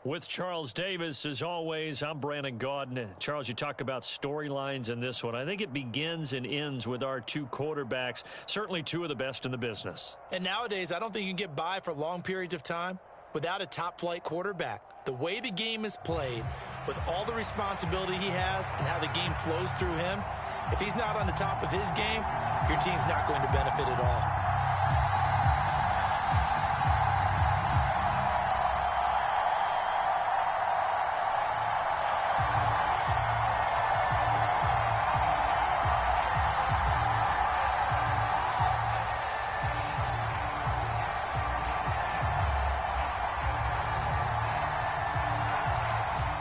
With Charles Davis, as always, I'm Brandon Gaudin. Charles, you talk about storylines in this one. I think it begins and ends with our two quarterbacks, certainly two of the best in the business. And nowadays, I don't think you can get by for long periods of time without a top-flight quarterback. The way the game is played, with all the responsibility he has and how the game flows through him, if he's not on the top of his game, your team's not going to benefit at all.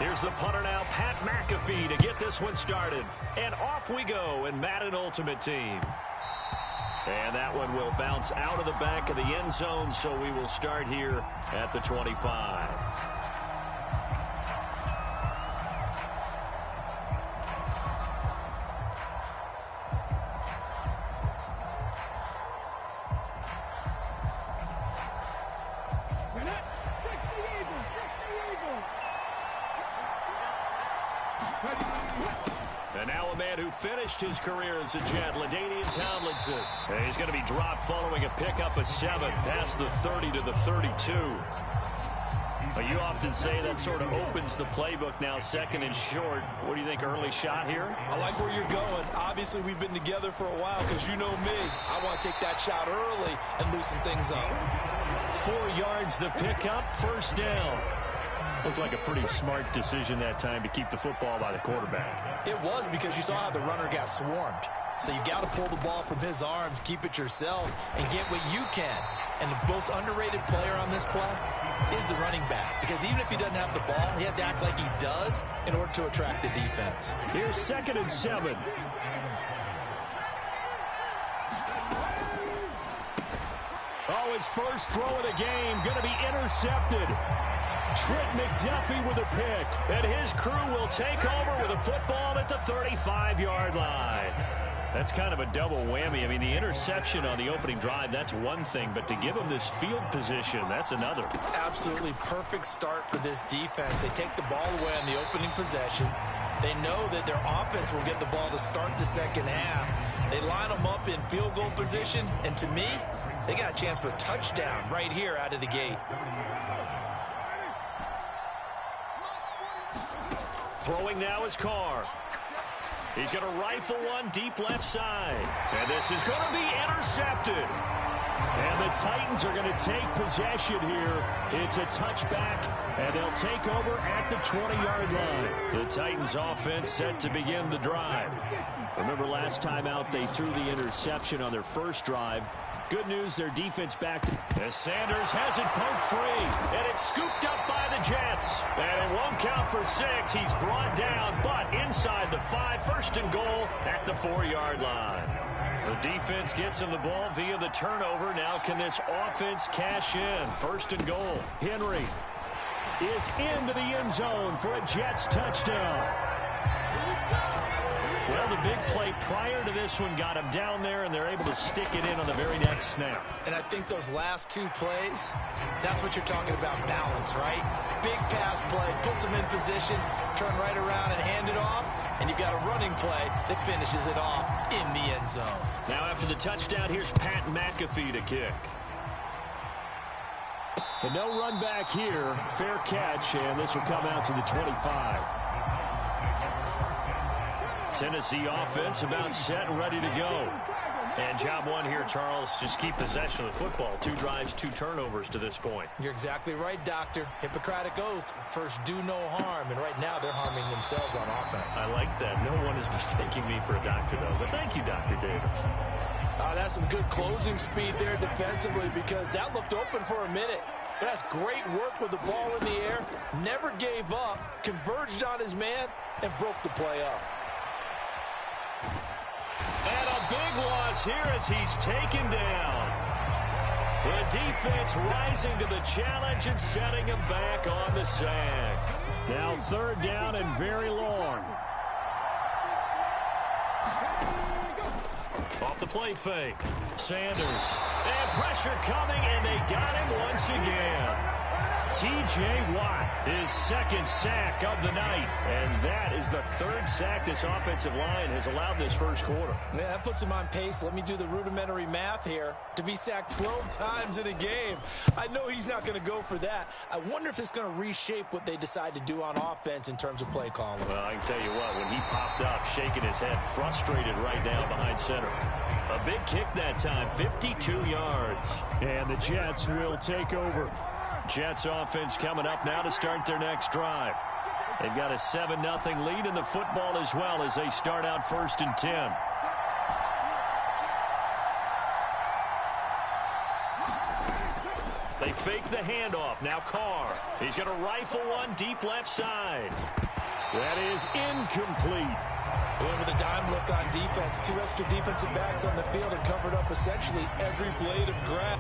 Here's the punter now, Pat McAfee, to get this one started. And off we go in Madden Ultimate Team. And that one will bounce out of the back of the end zone, so we will start here at the 25. And now a man who finished his career as a Jet, LaDainian Tomlinson. And he's going to be dropped following a pickup of 7 past the 30 to the 32. But you often say that sort of opens the playbook now, second and short. What do you think, early shot here? I like where you're going. Obviously, we've been together for a while because you know me. I want to take that shot early and loosen things up. 4 yards the pickup, first down. Looked like a pretty smart decision that time to keep the football by the quarterback. It was, because you saw how the runner got swarmed. So you got to pull the ball from his arms, keep it yourself, and get what you can. And the most underrated player on this play is the running back. Because even if he doesn't have the ball, he has to act like he does in order to attract the defense. Here's 2nd and 7. Oh, his first throw of the game going to be intercepted. Trent McDuffie with a pick, and his crew will take over with a football at the 35-yard line. That's kind of a double whammy. I mean, the interception on the opening drive, that's one thing, but to give him this field position, that's another. Absolutely perfect start for this defense. They take the ball away on the opening possession. They know that their offense will get the ball to start the second half. They line them up in field goal position, and to me, they got a chance for a touchdown right here out of the gate. Throwing now is Carr. He's going to rifle one deep left side. And this is going to be intercepted. And the Titans are going to take possession here. It's a touchback, and they'll take over at the 20-yard line. The Titans offense set to begin the drive. Remember last time out, they threw the interception on their first drive. Good news, their defense backed. As Sanders has it poked free, and it's scooped up by the Jets. And it won't count for 6. He's brought down, but inside the 5, 1st and goal at the 4-yard line. The defense gets him the ball via the turnover. Now can this offense cash in? 1st and goal. Henry is into the end zone for a Jets touchdown. Well, the big play prior to this one got him down there, and they're able to stick it in on the very next snap. And I think those last 2 plays, that's what you're talking about, balance, right? Big pass play, puts them in position, turn right around and hand it off, and you've got a running play that finishes it off in the end zone. Now after the touchdown, here's Pat McAfee to kick. And no run back here. Fair catch, and this will come out to the 25. Tennessee offense about set and ready to go. And job one here, Charles, just keep possession of the football. 2 drives, 2 turnovers to this point. You're exactly right, Doctor. Hippocratic oath. First, do no harm. And right now, they're harming themselves on offense. I like that. No one is mistaking me for a doctor, though. But thank you, Dr. Davis. That's some good closing speed there defensively, because that looked open for a minute. That's great work with the ball in the air. Never gave up, converged on his man, and broke the play up. And a big loss here as he's taken down. The defense rising to the challenge and setting him back on the sack. Now 3rd down and very long. Off the play fake. Sanders. And pressure coming, and they got him once again. T.J. Watt, his second sack of the night. And that is the third sack this offensive line has allowed this first quarter. Yeah, that puts him on pace. Let me do the rudimentary math here. To be sacked 12 times in a game, I know he's not going to go for that. I wonder if it's going to reshape what they decide to do on offense in terms of play calling. Well, I can tell you what, when he popped up, shaking his head, frustrated right now behind center. A big kick that time, 52 yards. And the Jets will take over. Jets offense coming up now to start their next drive. They've got a 7-0 lead in the football as well as they start out 1st and 10. They fake the handoff. Now Carr. He's going to rifle one deep left side. That is incomplete. And with a dime look on defense, 2 extra defensive backs on the field and covered up essentially every blade of grass.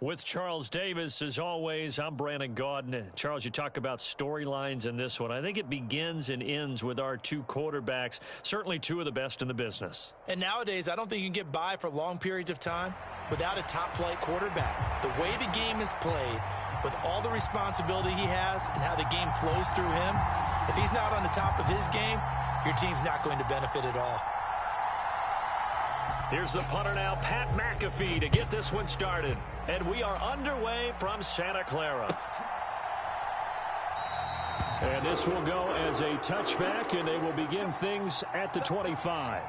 With Charles Davis, as always, I'm Brandon Gaudin. Charles, you talk about storylines in this one. I think it begins and ends with our 2 quarterbacks, certainly 2 of the best in the business. And nowadays, I don't think you can get by for long periods of time without a top-flight quarterback. The way the game is played, with all the responsibility he has and how the game flows through him, if he's not on the top of his game, your team's not going to benefit at all. Here's the punter now, Pat McAfee, to get this one started. And we are underway from Santa Clara. And this will go as a touchback, and they will begin things at the 25.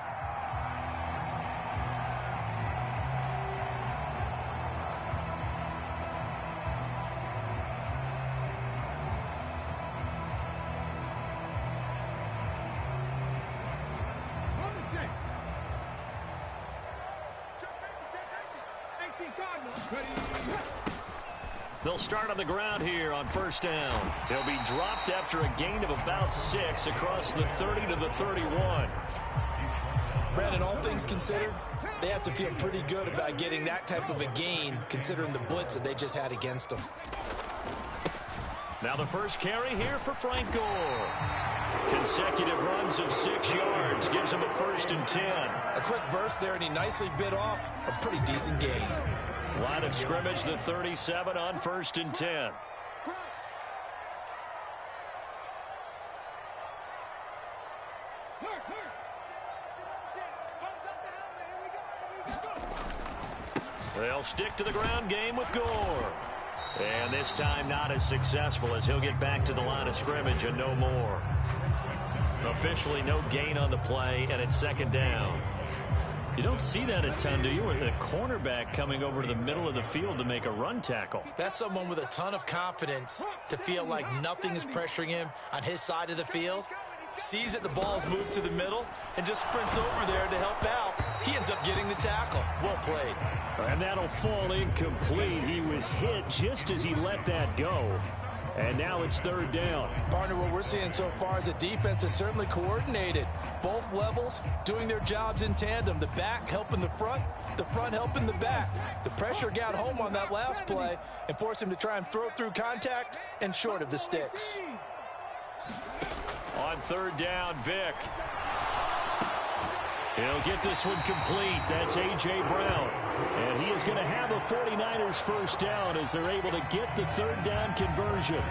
They'll start on the ground here on 1st down. He'll be dropped after a gain of about 6 across the 30 to the 31. Brandon, all things considered, they have to feel pretty good about getting that type of a gain, considering the blitz that they just had against them. Now the first carry here for Frank Gore. Consecutive runs of 6 yards gives him a 1st and 10. A quick burst there, and he nicely bit off a pretty decent gain. Line of scrimmage, the 37 on 1st and 10. They'll stick to the ground game with Gore. And this time not as successful as he'll get back to the line of scrimmage and no more. Officially no gain on the play, and it's 2nd down. You don't see that a ton, do you? With a cornerback coming over to the middle of the field to make a run tackle. That's someone with a ton of confidence to feel like nothing is pressuring him on his side of the field. Sees that the ball's moved to the middle and just sprints over there to help out. He ends up getting the tackle. Well played. And that'll fall incomplete. He was hit just as he let that go. And now it's third down. Partner, what we're seeing so far is a defense that's certainly coordinated. Both levels doing their jobs in tandem. The back helping the front helping the back. The pressure got home on that last play and forced him to try and throw through contact and short of the sticks. On third down, Vick. He'll get this one complete. That's A.J. Brown. And he is going to have a 49ers first down as they're able to get the third down conversion.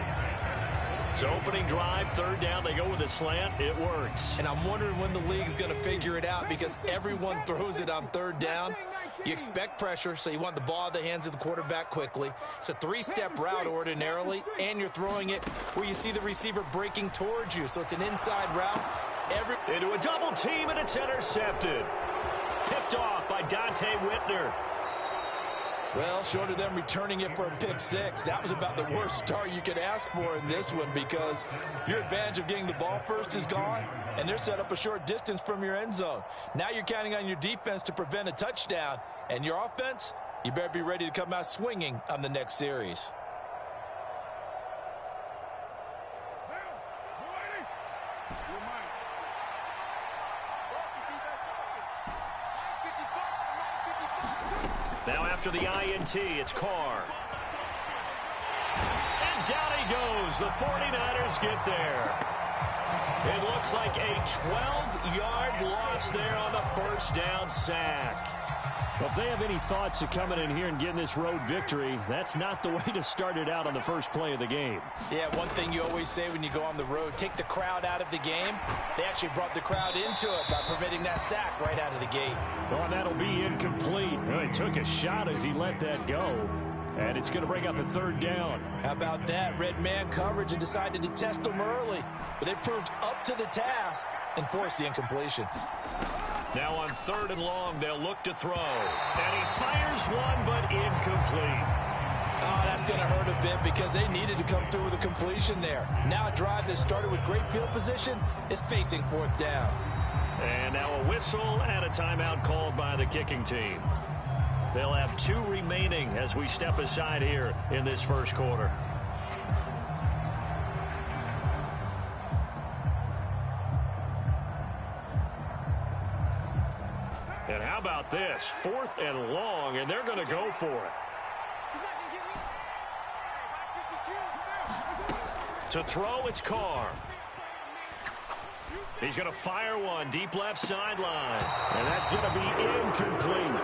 So opening drive, third down, they go with a slant. It works. And I'm wondering when the league's going to figure it out because everyone throws it on third down. You expect pressure, so you want the ball in the hands of the quarterback quickly. It's a three-step route ordinarily, and you're throwing it where you see the receiver breaking towards you. So it's an inside route. Into a double team, and it's intercepted. Picked off by Dante Whitner. Well, short of them returning it for a pick six, that was about the worst start you could ask for in this one because your advantage of getting the ball first is gone, and they're set up a short distance from your end zone. Now you're counting on your defense to prevent a touchdown, and your offense, you better be ready to come out swinging on the next series. Now after the INT, it's Carr. And down he goes. The 49ers get there. It looks like a 12-yard loss there on the first down sack. Well, if they have any thoughts of coming in here and getting this road victory, that's not the way to start it out on the first play of the game. Yeah, one thing you always say when you go on the road, take the crowd out of the game. They actually brought the crowd into it by permitting that sack right out of the gate. Well, and that'll be incomplete. Well, he took a shot as he let that go. And it's going to bring up a third down. How about that? Red man coverage and decided to test them early. But they proved up to the task and forced the incompletion. Now on third and long, they'll look to throw. And he fires one, but incomplete. Oh, that's going to hurt a bit because they needed to come through with a completion there. Now a drive that started with great field position is facing fourth down. And now a whistle and a timeout called by the kicking team. They'll have 2 remaining as we step aside here in this first quarter. And how about this? 4th and long, and they're going to go for it. To throw, it's Carr. He's going to fire one deep left sideline. And that's going to be incomplete.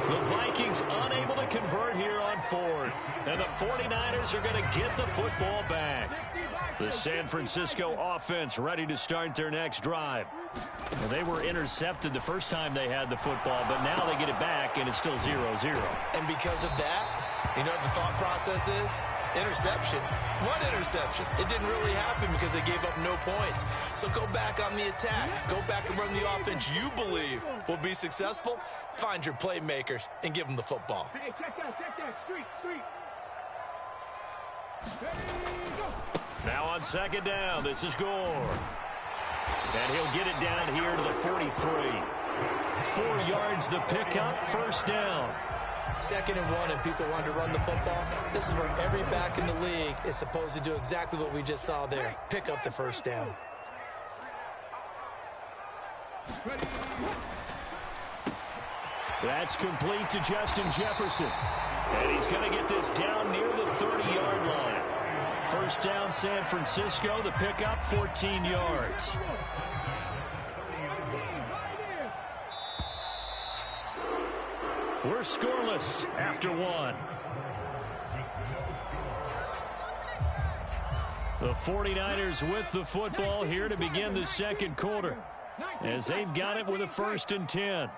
The Vikings unable to convert here on 4th. And the 49ers are going to get the football back. The San Francisco offense ready to start their next drive. And they were intercepted the first time they had the football, but now they get it back, and it's still 0-0. And because of that, you know what the thought process is? Interception. One interception. It didn't really happen because they gave up no points. So go back on the attack. Go back and run the offense you believe will be successful. Find your playmakers and give them the football. Hey, check that. Street. Now on second down, this is Gore. And he'll get it down here to the 43. 4 yards the pickup, first down. 2nd and 1 and people want to run the football. This is where every back in the league is supposed to do exactly what we just saw there. Pick up the first down. That's complete to Justin Jefferson. And he's going to get this down near the 30-yard line. First down, San Francisco. The pickup, 14 yards. We're scoreless after 1. The 49ers with the football here to begin the second quarter, as they've got it with a 1st and 10.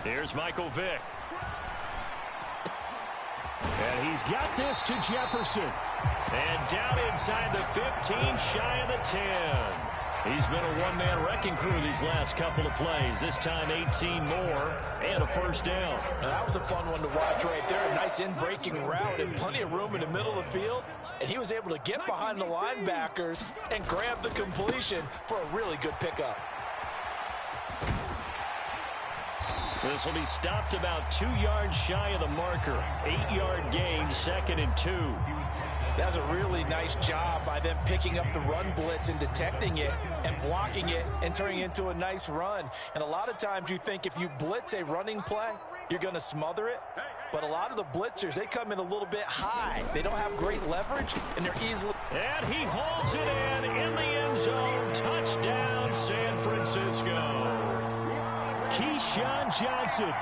Here's Michael Vick. And he's got this to Jefferson. And down inside the 15, shy of the 10. He's been a one-man wrecking crew these last couple of plays. This time 18 more and a first down. Now, that was a fun one to watch right there. A nice in-breaking route and plenty of room in the middle of the field. And he was able to get behind the linebackers and grab the completion for a really good pickup. This will be stopped about 2 yards shy of the marker. 8-yard gain, 2nd and 2. That's a really nice job by them picking up the run blitz and detecting it and blocking it and turning it into a nice run. And a lot of times you think if you blitz a running play, you're going to smother it. But a lot of the blitzers, they come in a little bit high. They don't have great leverage, and they're easily... And he hauls it in the end zone. Touchdown, San Francisco. Keyshawn Johnson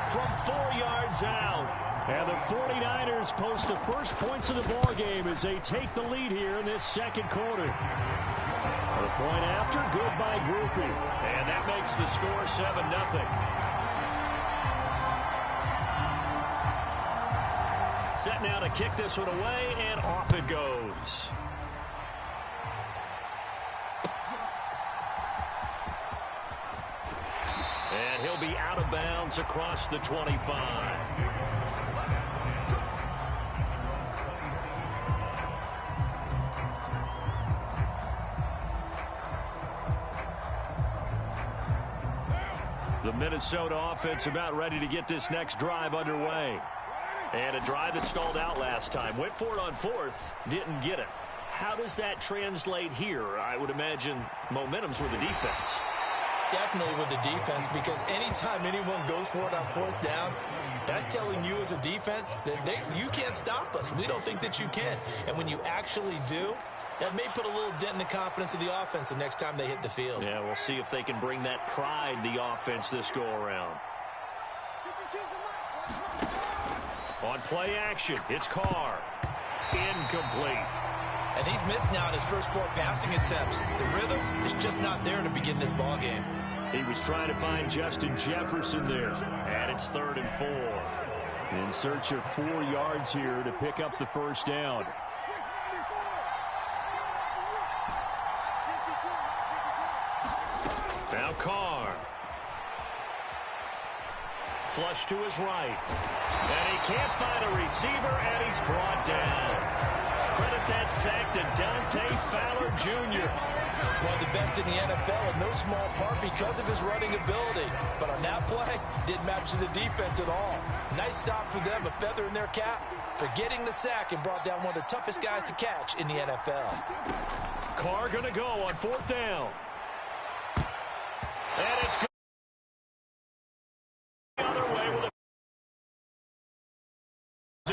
from 4 yards out. And the 49ers post the first points of the ball game as they take the lead here in this second quarter. The point after, good by Groupie. And that makes the score 7-0. Set now to kick this one away, and off it goes. And he'll be out of bounds across the 25. The Minnesota offense about ready to get this next drive underway. And a drive that stalled out last time. Went for it on 4th, didn't get it. How does that translate here? I would imagine momentum's with the defense. Definitely with the defense, because anytime anyone goes for it on 4th down, that's telling you as a defense that you can't stop us. We don't think that you can. And when you actually do, that may put a little dent in the confidence of the offense the next time they hit the field. Yeah, we'll see if they can bring that pride, the offense, this go-around. On play action, it's Carr. Incomplete. And he's missed now in his first 4 passing attempts. The rhythm is just not there to begin this ball game. He was trying to find Justin Jefferson there. And it's 3rd and 4. In search of 4 yards here to pick up the first down. Now Carr. Flush to his right. And he can't find a receiver, and he's brought down. Credit that sack to Dante Fowler Jr. One of the best in the NFL, in no small part because of his running ability. But on that play, didn't match the defense at all. Nice stop for them, a feather in their cap for getting the sack and brought down one of the toughest guys to catch in the NFL. Carr going to go on 4th down. And it's good. The other way with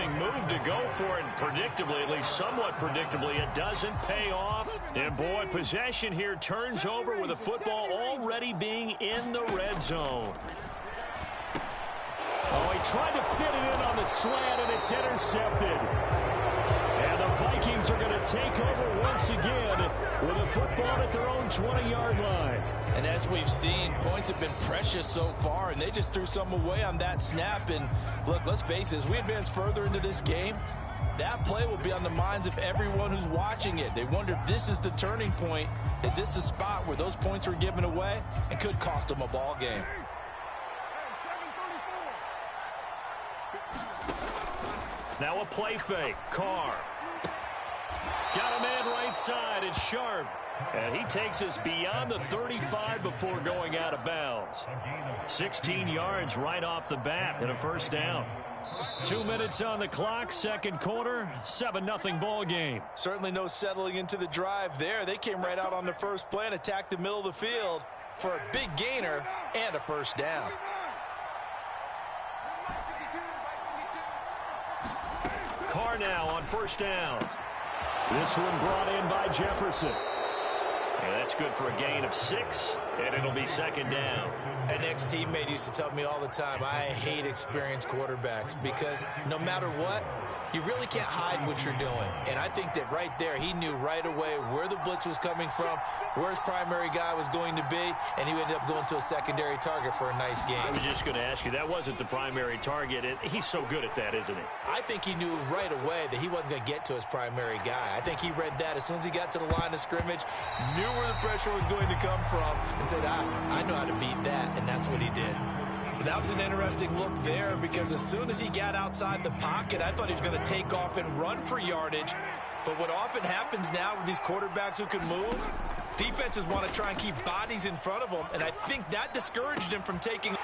a move to go for it predictably, at least somewhat predictably. It doesn't pay off. And boy, possession here turns over with the football already being in the red zone. Oh, he tried to fit it in on the slant, and it's intercepted. And the Vikings are going to take over once again with a football at their own 20-yard line. And as we've seen, points have been precious so far, and they just threw some away on that snap. And look, let's face it, as we advance further into this game, that play will be on the minds of everyone who's watching it. They wonder if this is the turning point. Is this the spot where those points were given away and could cost them a ball game? Now a play fake. Carr. Got a man right side. It's Sharp. And he takes us beyond the 35 before going out of bounds. 16 yards right off the bat and a first down. 2 minutes on the clock, second quarter, 7-0 ball game. Certainly no settling into the drive there. They came right out on the first play and attacked the middle of the field for a big gainer and a first down. Carr now on first down. This one brought in by Jefferson. And that's good for a gain of 6, and it'll be second down. An ex-teammate used to tell me all the time, I hate experienced quarterbacks because no matter what, you really can't hide what you're doing. And I think that right there, he knew right away where the blitz was coming from, where his primary guy was going to be, and he ended up going to a secondary target for a nice game. I was just going to ask you, that wasn't the primary target. He's so good at that, isn't he? I think he knew right away that he wasn't going to get to his primary guy. I think he read that as soon as he got to the line of scrimmage, knew where the pressure was going to come from, and said, I know how to beat that, and that's what he did. That was an interesting look there because as soon as he got outside the pocket, I thought he was going to take off and run for yardage. But what often happens now with these quarterbacks who can move, defenses want to try and keep bodies in front of them, and I think that discouraged him from taking...